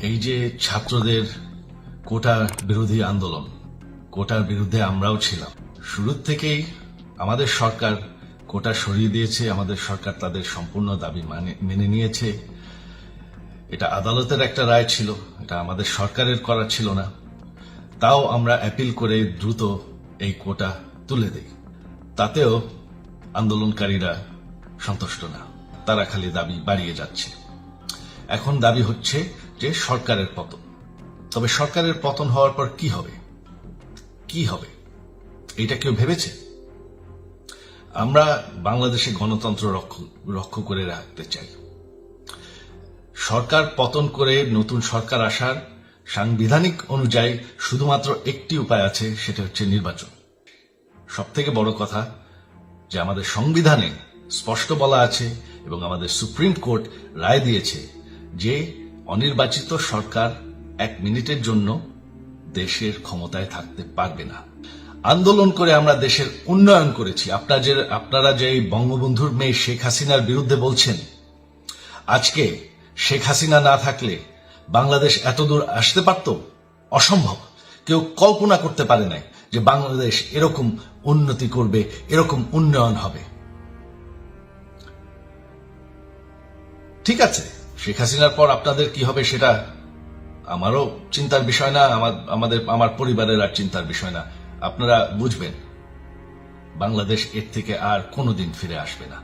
এই যে ছাত্রদের কোটা বিরোধী আন্দোলন, কোটার বিরুদ্ধে আমরাও ছিলাম। শুরুর থেকেই আমাদের সরকার কোটা সরিয়ে দিয়েছে, আমাদের সরকার তাদের সম্পূর্ণ দাবি মেনে নিয়েছে। এটা আদালতের একটা রায় ছিল, এটা আমাদের সরকারের করা ছিল না। তাও আমরা অ্যাপিল করে দ্রুত এই কোটা তুলে দেই। তাতেও আন্দোলনকারীরা সন্তুষ্ট না, তারা খালি দাবি বাড়িয়ে যাচ্ছে। এখন দাবি হচ্ছে যে সরকারের পতন। তবে সরকারের পতন হওয়ার পর কি হবে, কি হবে এটা কেউ ভেবেছে? আমরা বাংলাদেশে গণতন্ত্র রক্ষা করে রাখতে চাই। সরকার পতন করে নতুন সরকার আসার সাংবিধানিক অনুযায়ী শুধুমাত্র একটি উপায় আছে, সেটা হচ্ছে নির্বাচন। সবথেকে বড় কথা যে আমাদের সংবিধানে স্পষ্ট বলা আছে এবং আমাদের সুপ্রিম কোর্ট রায় দিয়েছে যে অনির্বাচিত সরকার 1 মিনিটের জন্য দেশের ক্ষমতায় থাকতে পারবে না। আন্দোলন করে আমরা দেশের উন্নয়ন করেছি। আপনারা যে বঙ্গবন্ধুর মেয়ে শেখ হাসিনার বিরুদ্ধে বলছেন, আজকে শেখ হাসিনা না থাকলে বাংলাদেশ এতদূর আসতে পারত? অসম্ভব। কেউ কল্পনা করতে পারে নাই যে বাংলাদেশ এরকম উন্নতি করবে, এরকম উন্নয়ন হবে। ঠিক আছে, শেখ হাসিনার পর আপনাদের কি হবে সেটা আমারও চিন্তার বিষয় না, আমার পরিবারের আর চিন্তার বিষয় না। আপনারা বুঝবেন বাংলাদেশ এর থেকে আর কোনোদিন ফিরে আসবে না।